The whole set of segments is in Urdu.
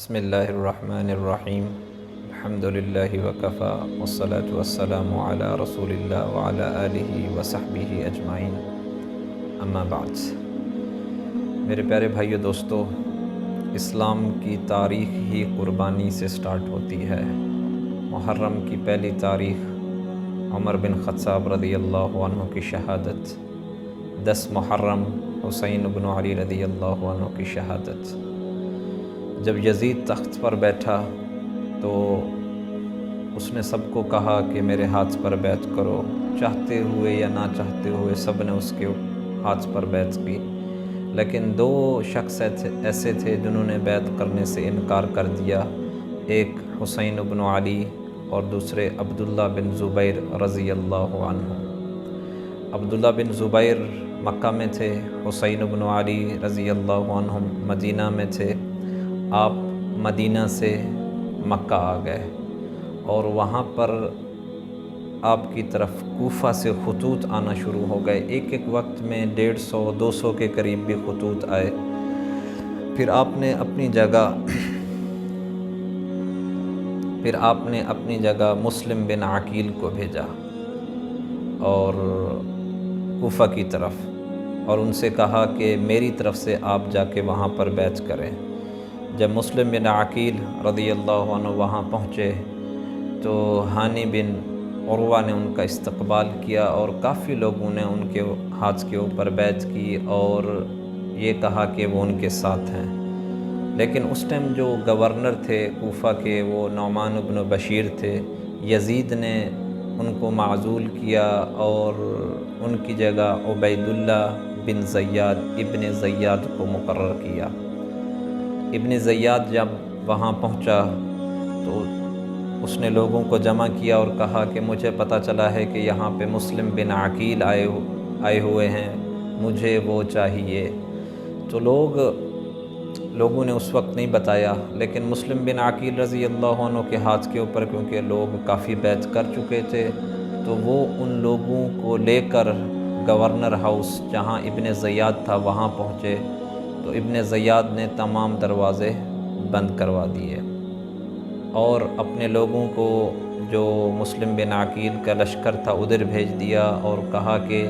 بسم اللہ الرحمن الرحیم الحمد للہ وکفا والصلاة والسلام علی رسول اللہ وعلی آلہ وصحبہ اجمعین اما بعد۔ میرے پیارے بھائیو دوستو، اسلام کی تاریخ ہی قربانی سے سٹارٹ ہوتی ہے۔ محرم کی پہلی تاریخ عمر بن خطاب رضی اللہ عنہ کی شہادت، 10 محرم حسین بن علی رضی اللہ عنہ کی شہادت۔ جب یزید تخت پر بیٹھا تو اس نے سب کو کہا کہ میرے ہاتھ پر بیعت کرو، چاہتے ہوئے یا نہ چاہتے ہوئے سب نے اس کے ہاتھ پر بیعت کی، لیکن 2 شخص ایسے تھے جنہوں نے بیعت کرنے سے انکار کر دیا، ایک حسین بن علی اور دوسرے عبداللہ بن زبیر رضی اللہ عنہ۔ عبداللہ بن زبیر مکہ میں تھے، حسین بن علی رضی اللہ عنہ مدینہ میں تھے۔ آپ مدینہ سے مکہ آ گئے اور وہاں پر آپ کی طرف کوفہ سے خطوط آنا شروع ہو گئے۔ ایک وقت میں 150-200 کے قریب بھی خطوط آئے۔ پھر آپ نے اپنی جگہ مسلم بن عقیل کو بھیجا اور کوفہ کی طرف، اور ان سے کہا کہ میری طرف سے آپ جا کے وہاں پر بیعت کریں۔ جب مسلم بن عقیل رضی اللہ عنہ وہاں پہنچے تو ہانی بن عروہ نے ان کا استقبال کیا اور کافی لوگوں نے ان کے ہاتھ کے اوپر بیعت کی اور یہ کہا کہ وہ ان کے ساتھ ہیں۔ لیکن اس ٹائم جو گورنر تھے کوفہ کے وہ نعمان بن بشیر تھے۔ یزید نے ان کو معزول کیا اور ان کی جگہ عبیداللہ بن زیاد ابن زیاد کو مقرر کیا۔ ابن زیاد جب وہاں پہنچا تو اس نے لوگوں کو جمع کیا اور کہا کہ مجھے پتہ چلا ہے کہ یہاں پہ مسلم بن عقیل آئے ہوئے ہیں، مجھے وہ چاہیے۔ تو لوگوں نے اس وقت نہیں بتایا، لیکن مسلم بن عقیل رضی اللہ عنہ کے ہاتھ کے اوپر کیونکہ لوگ کافی بیعت کر چکے تھے تو وہ ان لوگوں کو لے کر گورنر ہاؤس جہاں ابن زیاد تھا وہاں پہنچے تو ابن زیاد نے تمام دروازے بند کروا دیے اور اپنے لوگوں کو جو مسلم بن عقیل کا لشکر تھا ادھر بھیج دیا اور کہا کہ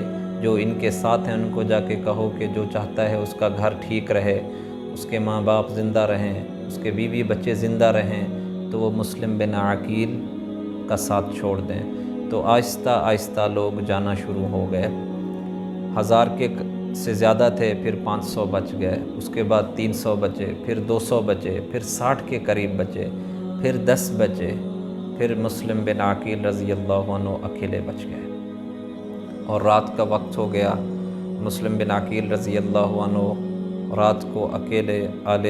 جو ان کے ساتھ ہیں ان کو جا کے کہو کہ جو چاہتا ہے اس کا گھر ٹھیک رہے، اس کے ماں باپ زندہ رہیں، اس کے بیوی بچے زندہ رہیں، تو وہ مسلم بن عقیل کا ساتھ چھوڑ دیں۔ تو آہستہ آہستہ لوگ جانا شروع ہو گئے۔ 1000 کے سے زیادہ تھے، پھر 500 بچ گئے، اس کے بعد 300 بچے، پھر 200 بچے، پھر 60 کے قریب بچے، پھر 10 بچے، پھر مسلم بن عقیل رضی اللہ عنہ اکیلے بچ گئے اور رات کا وقت ہو گیا۔ مسلم بن عقیل رضی اللہ عنہ رات کو اکیلے آل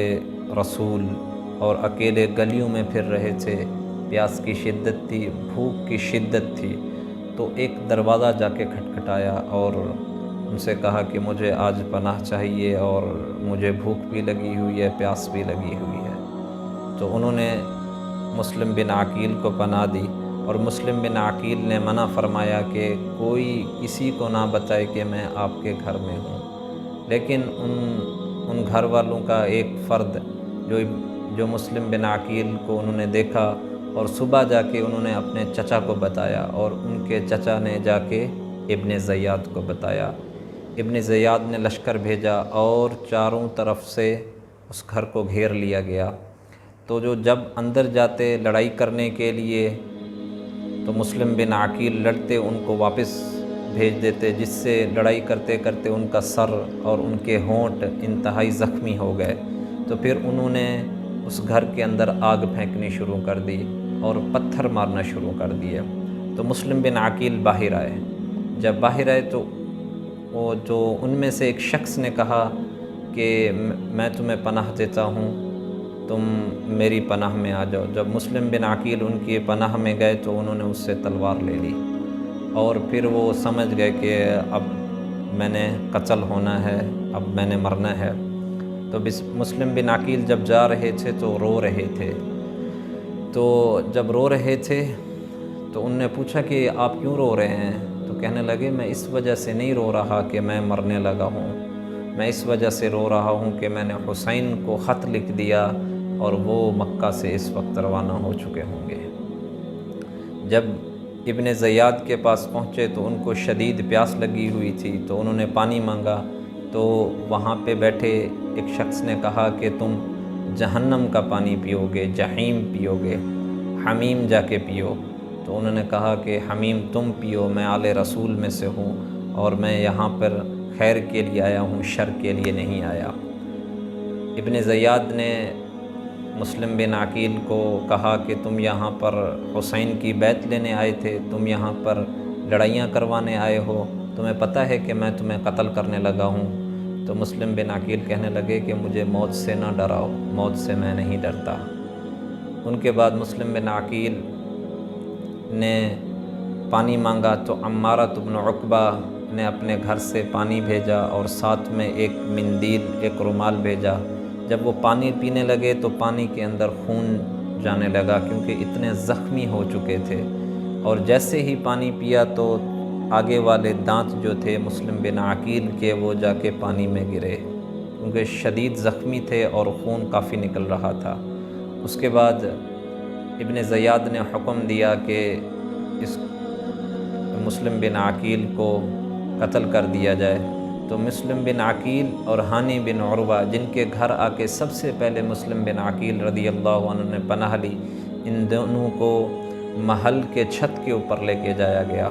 رسول اور اکیلے گلیوں میں پھر رہے تھے۔ پیاس کی شدت تھی، بھوک کی شدت تھی، تو ایک دروازہ جا کے کھٹکھٹایا اور ان سے کہا کہ مجھے آج پناہ چاہیے اور مجھے بھوک بھی لگی ہوئی ہے، پیاس بھی لگی ہوئی ہے۔ تو انہوں نے مسلم بن عقیل کو پناہ دی اور مسلم بن عقیل نے منع فرمایا کہ کوئی کسی کو نہ بتائے کہ میں آپ کے گھر میں ہوں۔ لیکن ان گھر والوں کا ایک فرد جو مسلم بن عقیل کو انہوں نے دیکھا اور صبح جا کے انہوں نے اپنے چچا کو بتایا اور ان کے چچا نے جا کے ابن زیاد کو بتایا۔ ابن زیاد نے لشکر بھیجا اور چاروں طرف سے اس گھر کو گھیر لیا گیا۔ تو جب اندر جاتے لڑائی کرنے کے لیے تو مسلم بن عقیل لڑتے ان کو واپس بھیج دیتے، جس سے لڑائی کرتے کرتے ان کا سر اور ان کے ہونٹ انتہائی زخمی ہو گئے۔ تو پھر انہوں نے اس گھر کے اندر آگ پھینکنی شروع کر دی اور پتھر مارنا شروع کر دیے۔ تو مسلم بن عقیل باہر آئے۔ جب باہر آئے تو وہ جو ان میں سے ایک شخص نے کہا کہ میں تمہیں پناہ دیتا ہوں، تم میری پناہ میں آ جاؤ۔ جب مسلم بن عقیل ان کی پناہ میں گئے تو انہوں نے اس سے تلوار لے لی اور پھر وہ سمجھ گئے کہ اب میں نے قتل ہونا ہے، اب میں نے مرنا ہے۔ تو مسلم بن عقیل جب جا رہے تھے تو رو رہے تھے۔ تو جب رو رہے تھے تو ان نے پوچھا کہ آپ کیوں رو رہے ہیں؟ تو کہنے لگے میں اس وجہ سے نہیں رو رہا کہ میں مرنے لگا ہوں، میں اس وجہ سے رو رہا ہوں کہ میں نے حسین کو خط لکھ دیا اور وہ مکہ سے اس وقت روانہ ہو چکے ہوں گے۔ جب ابن زیاد کے پاس پہنچے تو ان کو شدید پیاس لگی ہوئی تھی، تو انہوں نے پانی مانگا، تو وہاں پہ بیٹھے ایک شخص نے کہا کہ تم جہنم کا پانی پیو گے، جہیم پیو گے، حمیم جا کے پیو۔ تو انہوں نے کہا کہ حمیم تم پیو، میں آل رسول میں سے ہوں اور میں یہاں پر خیر کے لیے آیا ہوں، شر کے لیے نہیں آیا۔ ابن زیاد نے مسلم بن عقیل کو کہا کہ تم یہاں پر حسین کی بیعت لینے آئے تھے، تم یہاں پر لڑائیاں کروانے آئے ہو، تمہیں پتہ ہے کہ میں تمہیں قتل کرنے لگا ہوں۔ تو مسلم بن عقیل کہنے لگے کہ مجھے موت سے نہ ڈراؤ، موت سے میں نہیں ڈرتا۔ ان کے بعد مسلم بن عقیل نے پانی مانگا تو عمارہ بن عقبہ نے اپنے گھر سے پانی بھیجا اور ساتھ میں ایک مندیل، ایک رومال بھیجا۔ جب وہ پانی پینے لگے تو پانی کے اندر خون جانے لگا، کیونکہ اتنے زخمی ہو چکے تھے، اور جیسے ہی پانی پیا تو آگے والے دانت جو تھے مسلم بن عقیل کے وہ جا کے پانی میں گرے، کیونکہ شدید زخمی تھے اور خون کافی نکل رہا تھا۔ اس کے بعد ابن زیاد نے حکم دیا کہ اس مسلم بن عقیل کو قتل کر دیا جائے۔ تو مسلم بن عقیل اور ہانی بن عروہ، جن کے گھر آ کے سب سے پہلے مسلم بن عقیل رضی اللہ عنہ نے پناہ لی، ان دونوں کو محل کے چھت کے اوپر لے کے جایا گیا۔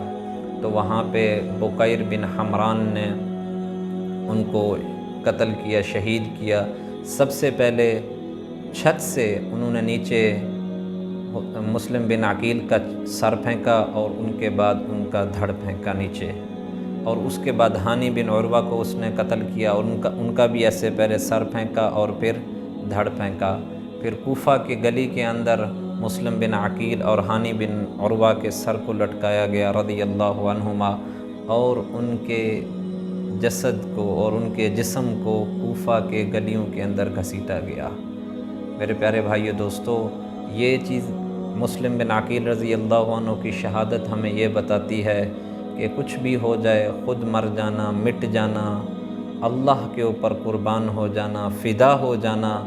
تو وہاں پہ بقیر بن حمران نے ان کو قتل کیا، شہید کیا۔ سب سے پہلے چھت سے انہوں نے نیچے مسلم بن عقیل کا سر پھینکا اور ان کے بعد ان کا دھڑ پھینکا نیچے، اور اس کے بعد ہانی بن عروہ کو اس نے قتل کیا اور ان کا بھی ایسے پہلے سر پھینکا اور پھر دھڑ پھینکا۔ پھر کوفہ کے گلی کے اندر مسلم بن عقیل اور ہانی بن عروہ کے سر کو لٹکایا گیا رضی اللہ عنہما، اور ان کے جسد کو اور ان کے جسم کو کوفہ کے گلیوں کے اندر گھسیٹا گیا۔ میرے پیارے بھائیو دوستو، یہ چیز مسلم بن عقیل رضی اللہ عنہ کی شہادت ہمیں یہ بتاتی ہے کہ کچھ بھی ہو جائے، خود مر جانا، مٹ جانا، اللہ کے اوپر قربان ہو جانا، فدا ہو جانا،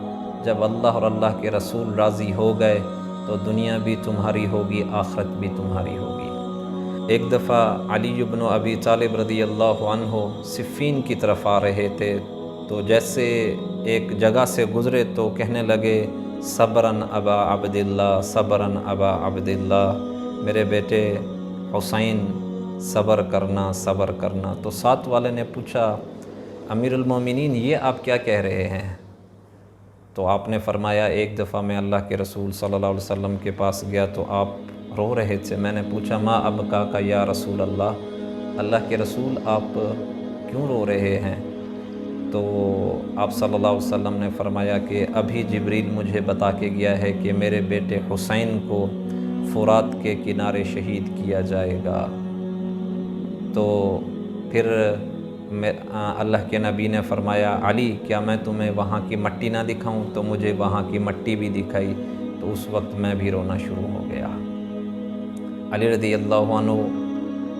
جب اللہ اور اللہ کے رسول راضی ہو گئے تو دنیا بھی تمہاری ہوگی، آخرت بھی تمہاری ہوگی۔ ایک دفعہ علی بن ابی طالب رضی اللہ عنہ صفین کی طرف آ رہے تھے، تو جیسے ایک جگہ سے گزرے تو کہنے لگے صبراً ابا عبداللہ، صبراً ابا عبداللہ، میرے بیٹے حسین صبر کرنا، صبر کرنا۔ تو ساتھ والے نے پوچھا امیر المومنین یہ آپ کیا کہہ رہے ہیں؟ تو آپ نے فرمایا ایک دفعہ میں اللہ کے رسول صلی اللہ علیہ وسلم کے پاس گیا تو آپ رو رہے تھے، میں نے پوچھا ما ابکاک یا رسول اللہ کے رسول آپ کیوں رو رہے ہیں؟ تو آپ صلی اللہ علیہ وسلم نے فرمایا کہ ابھی جبریل مجھے بتا کے گیا ہے کہ میرے بیٹے حسین کو فرات کے کنارے شہید کیا جائے گا۔ تو پھر اللہ کے نبی نے فرمایا علی کیا میں تمہیں وہاں کی مٹی نہ دکھاؤں؟ تو مجھے وہاں کی مٹی بھی دکھائی، تو اس وقت میں بھی رونا شروع ہو گیا۔ علی رضی اللہ عنہ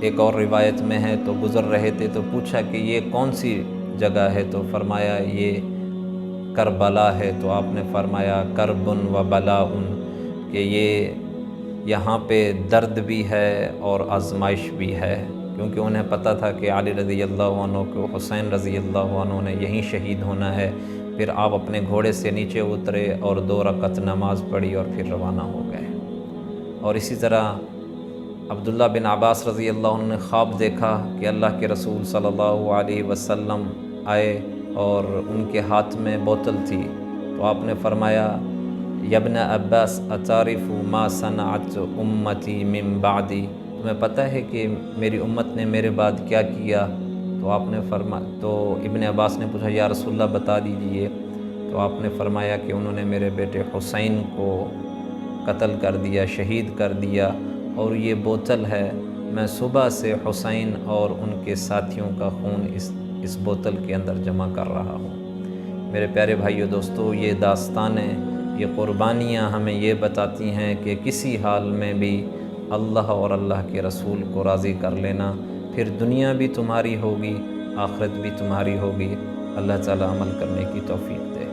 ایک اور روایت میں ہے تو گزر رہے تھے تو پوچھا کہ یہ کون سی جگہ ہے؟ تو فرمایا یہ کربلا ہے۔ تو آپ نے فرمایا کرب و بلاء، کہ یہاں پہ درد بھی ہے اور آزمائش بھی ہے، کیونکہ انہیں پتہ تھا کہ علی رضی اللہ عنہ کو حسین رضی اللہ عنہ نے یہیں شہید ہونا ہے۔ پھر آپ اپنے گھوڑے سے نیچے اترے اور 2 رکعت نماز پڑھی اور پھر روانہ ہو گئے۔ اور اسی طرح عبداللہ بن عباس رضی اللہ عنہ نے خواب دیکھا کہ اللہ کے رسول صلی اللہ علیہ وسلم آئے اور ان کے ہاتھ میں بوتل تھی، تو آپ نے فرمایا یا ابن عباس اتعرف ما صنعت امتی من بعدی، تمہیں پتہ ہے کہ میری امت نے میرے بعد کیا کیا؟ تو آپ نے تو ابن عباس نے پوچھا یا رسول اللہ بتا دیجئے۔ تو آپ نے فرمایا کہ انہوں نے میرے بیٹے حسین کو قتل کر دیا، شہید کر دیا، اور یہ بوتل ہے، میں صبح سے حسین اور ان کے ساتھیوں کا خون اس بوتل کے اندر جمع کر رہا ہوں۔ میرے پیارے بھائیو دوستو، یہ داستانیں، یہ قربانیاں ہمیں یہ بتاتی ہیں کہ کسی حال میں بھی اللہ اور اللہ کے رسول کو راضی کر لینا، پھر دنیا بھی تمہاری ہوگی، آخرت بھی تمہاری ہوگی۔ اللہ تعالی عمل کرنے کی توفیق دے۔